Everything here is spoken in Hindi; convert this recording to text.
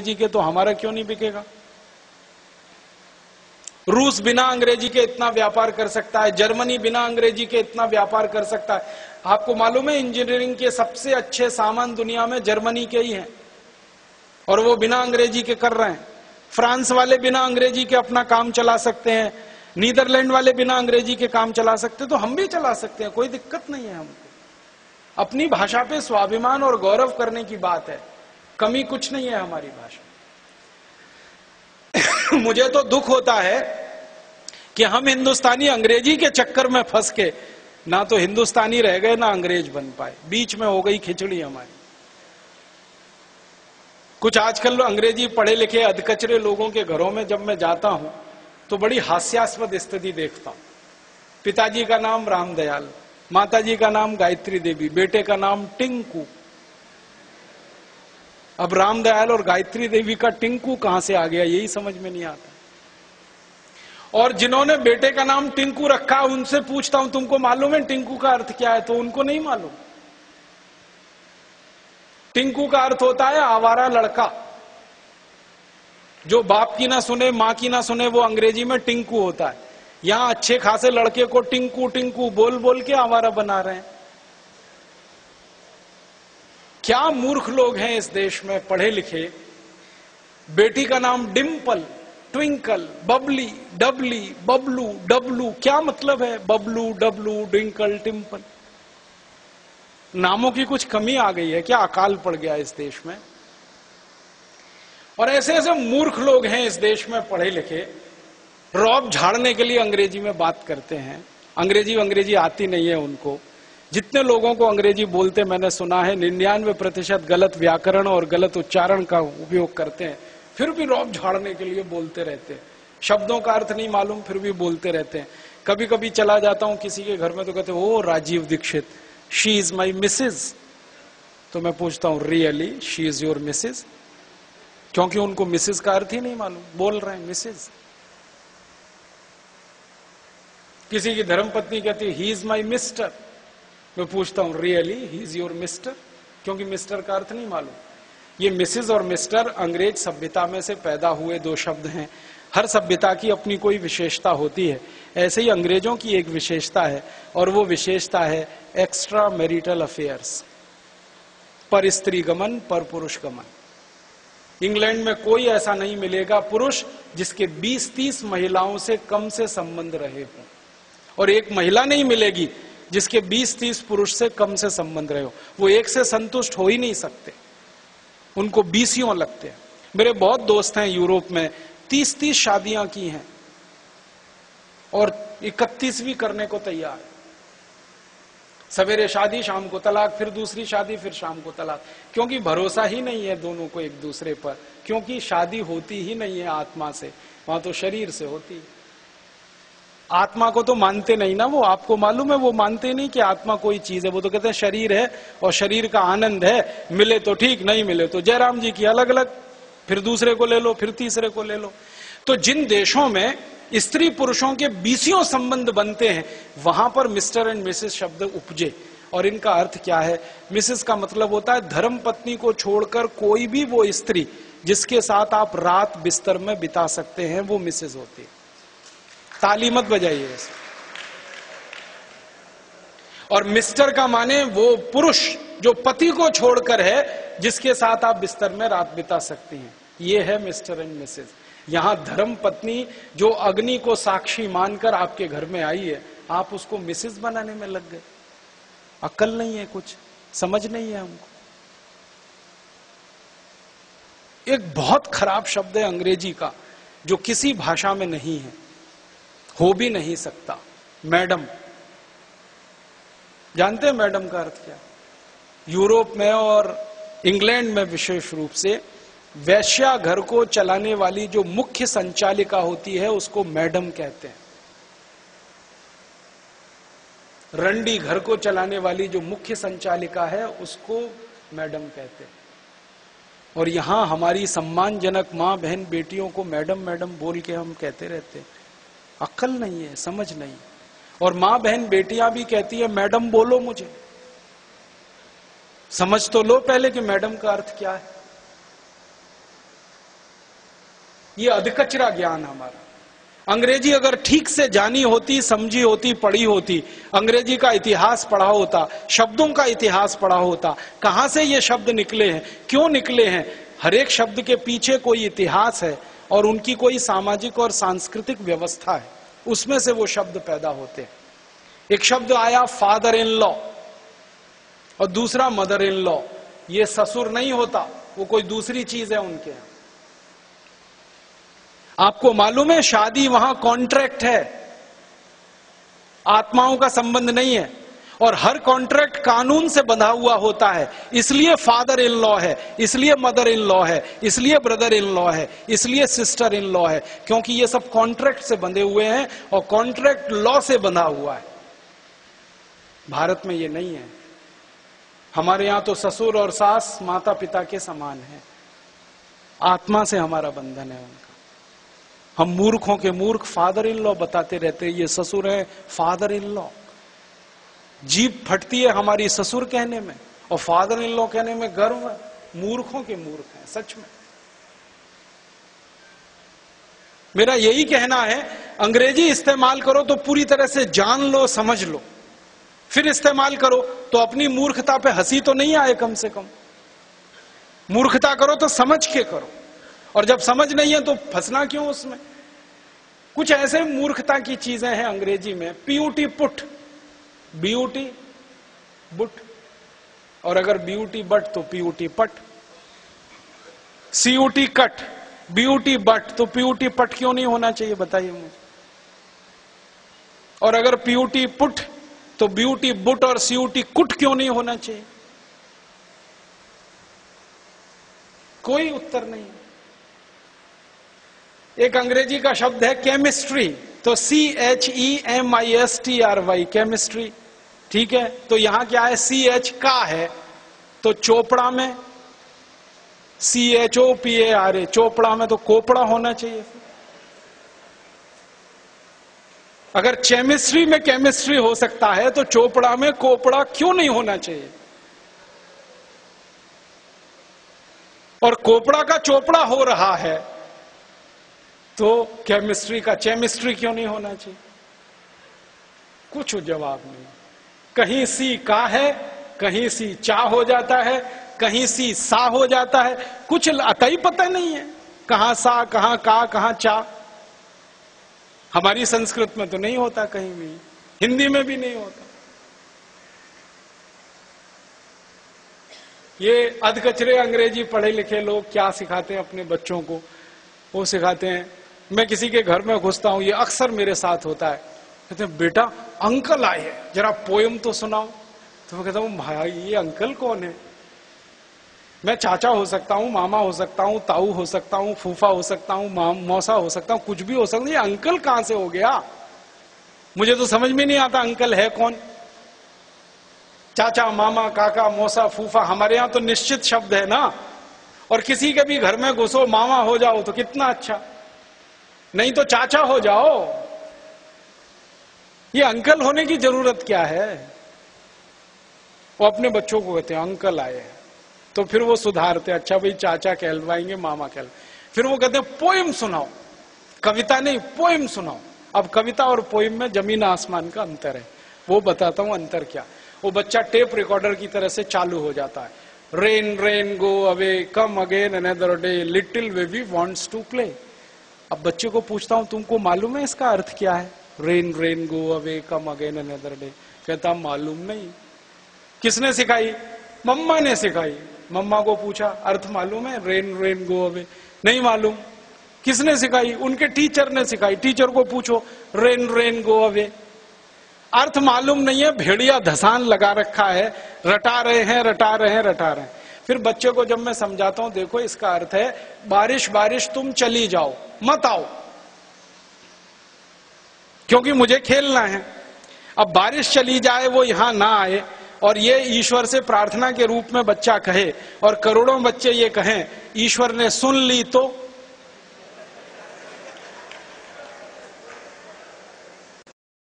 अंग्रेजी के, तो हमारा क्यों नहीं बिकेगा? रूस बिना अंग्रेजी के इतना व्यापार कर सकता है, जर्मनी बिना अंग्रेजी के इतना व्यापार कर सकता है। आपको मालूम है इंजीनियरिंग के सबसे अच्छे सामान दुनिया में जर्मनी के ही हैं, और वो बिना अंग्रेजी के कर रहे हैं। फ्रांस वाले बिना अंग्रेजी के अपना काम चला सकते हैं, नीदरलैंड वाले बिना अंग्रेजी के काम चला सकते हैं, तो हम भी चला सकते हैं, कोई दिक्कत नहीं है हमको। अपनी भाषा पे स्वाभिमान और गौरव करने की बात है, कमी कुछ नहीं है हमारी भाषा। मुझे तो दुख होता है कि हम हिंदुस्तानी अंग्रेजी के चक्कर में फंस के ना तो हिंदुस्तानी रह गए ना अंग्रेज बन पाए, बीच में हो गई खिचड़ी हमारी। कुछ आजकल अंग्रेजी पढ़े लिखे अधकचरे लोगों के घरों में जब मैं जाता हूं तो बड़ी हास्यास्पद स्थिति देखता हूं। पिताजी का नाम रामदयाल, माताजी का नाम गायत्री देवी, बेटे का नाम टिंकू। अब रामदयाल और गायत्री देवी का टिंकू कहां से आ गया, यही समझ में नहीं आता। और जिन्होंने बेटे का नाम टिंकू रखा उनसे पूछता हूं तुमको मालूम है टिंकू का अर्थ क्या है, तो उनको नहीं मालूम। टिंकू का अर्थ होता है आवारा लड़का, जो बाप की ना सुने मां की ना सुने, वो अंग्रेजी में टिंकू होता है। यहां अच्छे खासे लड़के को टिंकू टिंकू बोल बोल के आवारा बना रहे हैं। क्या मूर्ख लोग हैं इस देश में पढ़े लिखे। बेटी का नाम डिंपल, ट्विंकल, बबली, डबली, बबलू, डबलू, क्या मतलब है बबलू, डबलू, ट्विंकल, टिंपल? नामों की कुछ कमी आ गई है क्या, अकाल पड़ गया इस देश में? और ऐसे ऐसे मूर्ख लोग हैं इस देश में पढ़े लिखे, रौब झाड़ने के लिए अंग्रेजी में बात करते हैं। अंग्रेजी आती नहीं है उनको। जितने लोगों को अंग्रेजी बोलते मैंने सुना है 99% गलत व्याकरण और गलत उच्चारण का उपयोग करते हैं, फिर भी रौब झाड़ने के लिए बोलते रहते हैं। शब्दों का अर्थ नहीं मालूम फिर भी बोलते रहते हैं। कभी कभी चला जाता हूं किसी के घर में तो कहते हैं ओ Rajiv Dixit, she is my Mrs. तो मैं पूछता हूं really she is your Mrs? क्योंकि उनको मिसेज का अर्थ ही नहीं मालूम, बोल रहे हैं मिसेज। किसी की धर्मपत्नी कहती है ही इज माई मिस्टर। मैं पूछता हूं really he is your mister? क्योंकि मिस्टर का अर्थ नहीं मालूम। ये मिसेज और मिस्टर अंग्रेज सभ्यता में से पैदा हुए दो शब्द हैं। हर सभ्यता की अपनी कोई विशेषता होती है, ऐसे ही अंग्रेजों की एक विशेषता है, और वो विशेषता है एक्स्ट्रा मैरिटल अफेयर्स, पर स्त्री गमन, पर पुरुष गमन। इंग्लैंड में कोई ऐसा नहीं मिलेगा पुरुष जिसके 20-30 महिलाओं से कम से संबंध रहे हों, और एक महिला नहीं मिलेगी जिसके 20-30 पुरुष से कम से संबंध रहे हो। वो एक से संतुष्ट हो ही नहीं सकते, उनको 20 लगते हैं। मेरे बहुत दोस्त हैं यूरोप में, 30-30 शादियां की हैं और 31वीं करने को तैयार है। सवेरे शादी, शाम को तलाक, फिर दूसरी शादी, फिर शाम को तलाक। क्योंकि भरोसा ही नहीं है दोनों को एक दूसरे पर, क्योंकि शादी होती ही नहीं है आत्मा से, वहां तो शरीर से होती है। आत्मा को तो मानते नहीं ना वो, आपको मालूम है वो मानते नहीं कि आत्मा कोई चीज है। वो तो कहते हैं शरीर है और शरीर का आनंद है, मिले तो ठीक, नहीं मिले तो जयराम जी की अलग अलग, फिर दूसरे को ले लो, फिर तीसरे को ले लो। तो जिन देशों में स्त्री पुरुषों के 20 संबंध बनते हैं वहां पर मिस्टर एंड मिसेस शब्द उपजे। और इनका अर्थ क्या है? मिसेस का मतलब होता है धर्म पत्नी को छोड़कर कोई भी वो स्त्री जिसके साथ आप रात बिस्तर में बिता सकते हैं, वो मिसेस होती है। ताली मत बजाइए वैसे। और मिस्टर का माने वो पुरुष जो पति को छोड़कर है, जिसके साथ आप बिस्तर में रात बिता सकती हैं, ये है मिस्टर एंड मिसेस। यहां धर्म पत्नी जो अग्नि को साक्षी मानकर आपके घर में आई है, आप उसको मिसेस बनाने में लग गए। अक्ल नहीं है, कुछ समझ नहीं है हमको। एक बहुत खराब शब्द है अंग्रेजी का जो किसी भाषा में नहीं है, हो भी नहीं सकता, मैडम। जानते हैं मैडम का अर्थ क्या? यूरोप में और इंग्लैंड में विशेष रूप से वैश्या घर को चलाने वाली जो मुख्य संचालिका होती है उसको मैडम कहते हैं। रंडी घर को चलाने वाली जो मुख्य संचालिका है उसको मैडम कहते हैं। और यहां हमारी सम्मानजनक मां बहन बेटियों को मैडम मैडम बोल के हम कहते रहते हैं। अक्ल नहीं है, समझ नहीं। और मां बहन बेटियां भी कहती है मैडम बोलो मुझे। समझ तो लो पहले कि मैडम का अर्थ क्या है। ये अधकचरा ज्ञान हमारा। अंग्रेजी अगर ठीक से जानी होती, समझी होती, पढ़ी होती, अंग्रेजी का इतिहास पढ़ा होता, शब्दों का इतिहास पढ़ा होता, कहां से ये शब्द निकले हैं, क्यों निकले हैं, हर एक शब्द के पीछे कोई इतिहास है और उनकी कोई सामाजिक और सांस्कृतिक व्यवस्था है, उसमें से वो शब्द पैदा होते हैं। एक शब्द आया फादर इन लॉ और दूसरा मदर इन लॉ। ये ससुर नहीं होता, वो कोई दूसरी चीज है उनके यहां। आपको मालूम है शादी वहां कॉन्ट्रैक्ट है, आत्माओं का संबंध नहीं है, और हर कॉन्ट्रैक्ट कानून से बंधा हुआ होता है। इसलिए फादर इन लॉ है, इसलिए मदर इन लॉ है, इसलिए ब्रदर इन लॉ है, इसलिए सिस्टर इन लॉ है, क्योंकि ये सब कॉन्ट्रैक्ट से बंधे हुए हैं और कॉन्ट्रैक्ट लॉ से बंधा हुआ है। भारत में ये नहीं है। हमारे यहां तो ससुर और सास माता पिता के समान है, आत्मा से हमारा बंधन है उनका। हम मूर्खों के मूर्ख फादर इन लॉ बताते रहते हैं, ये ससुर है फादर इन लॉ। जीभ फटती है हमारी ससुर कहने में और फादर इन लॉ कहने में गर्व है। मूर्खों के मूर्ख हैं सच में। मेरा यही कहना है, अंग्रेजी इस्तेमाल करो तो पूरी तरह से जान लो, समझ लो, फिर इस्तेमाल करो तो अपनी मूर्खता पे हंसी तो नहीं आए। कम से कम मूर्खता करो तो समझ के करो, और जब समझ नहीं है तो फंसना क्यों उसमें। कुछ ऐसे मूर्खता की चीजें हैं अंग्रेजी में, पीयूटी पुट, बीयूटी बुट, और अगर बीयूटी बट तो पीयूटी पट, सीयूटी कट, बीयूटी बट तो पीयूटी पट क्यों नहीं होना चाहिए बताइए मुझे। और अगर पीयूटी पुट तो ब्यूटी बुट और सीयूटी कुट क्यों नहीं होना चाहिए। कोई उत्तर नहीं। एक अंग्रेजी का शब्द है केमिस्ट्री, तो CHEMISTRY, केमिस्ट्री, ठीक है। तो यहां क्या है, CH का है, तो चोपड़ा में CHOPARA, चोपड़ा में तो कोपड़ा होना चाहिए। अगर केमिस्ट्री में केमिस्ट्री हो सकता है तो चोपड़ा में कोपड़ा क्यों नहीं होना चाहिए। और कोपड़ा का चोपड़ा हो रहा है तो केमिस्ट्री का केमिस्ट्री क्यों नहीं होना चाहिए। कुछ जवाब नहीं। कहीं सी का है, कहीं सी चा हो जाता है, कहीं सी सा हो जाता है, कुछ अतई पता नहीं है कहां सा, कहां का, कहां चा। हमारी संस्कृत में तो नहीं होता, कहीं भी हिंदी में भी नहीं होता। ये अधकचरे अंग्रेजी पढ़े लिखे लोग क्या सिखाते हैं अपने बच्चों को, वो सिखाते हैं। मैं किसी के घर में घुसता हूं, ये अक्सर मेरे साथ होता है, कहते हैं बेटा अंकल आए हैं, जरा पोयम तो सुनाओ। तो मैं कहता हूं भाई ये अंकल कौन है। मैं चाचा हो सकता हूं, मामा हो सकता हूं, ताऊ हो सकता हूं, फूफा हो सकता हूं, मौसा हो सकता हूं, कुछ भी हो सकता है। ये अंकल कहां से हो गया, मुझे तो समझ में नहीं आता अंकल है कौन। चाचा, मामा, काका, मौसा, फूफा हमारे यहां तो निश्चित शब्द है ना। और किसी के भी घर में घुसो मामा हो जाओ तो कितना अच्छा, नहीं तो चाचा हो जाओ। ये अंकल होने की जरूरत क्या है। वो अपने बच्चों को कहते हैं अंकल आए हैं, तो फिर वो सुधारते, अच्छा भाई चाचा कहलवाएंगे, मामा कहलवाएंगे। फिर वो कहते हैं पोएम सुनाओ, कविता नहीं पोएम सुनाओ। अब कविता और पोएम में जमीन आसमान का अंतर है, वो बताता हूं अंतर क्या। वो बच्चा टेप रिकॉर्डर की तरह से चालू हो जाता है, rain rain go away come again another day little baby wants to play. अब बच्चे को पूछता हूं तुमको मालूम है इसका अर्थ क्या है, rain rain go away come again another day. कहता मालूम नहीं। किसने सिखाई, मम्मा ने सिखाई। मम्मा को पूछा अर्थ मालूम है, रेन रेन गो अवे, नहीं मालूम। किसने सिखाई, उनके टीचर ने सिखाई। टीचर को पूछो रेन रेन गो अवे, अर्थ मालूम नहीं है, भेड़िया धसान लगा रखा है, रटा रहे हैं रटा रहे हैं रटा रहे हैं। फिर बच्चे को जब मैं समझाता हूं देखो इसका अर्थ है बारिश बारिश तुम चली जाओ, मत आओ, क्योंकि मुझे खेलना है। अब बारिश चली जाए, वो यहां ना आए, और ये ईश्वर से प्रार्थना के रूप में बच्चा कहे, और करोड़ों बच्चे ये कहें ईश्वर ने सुन ली तो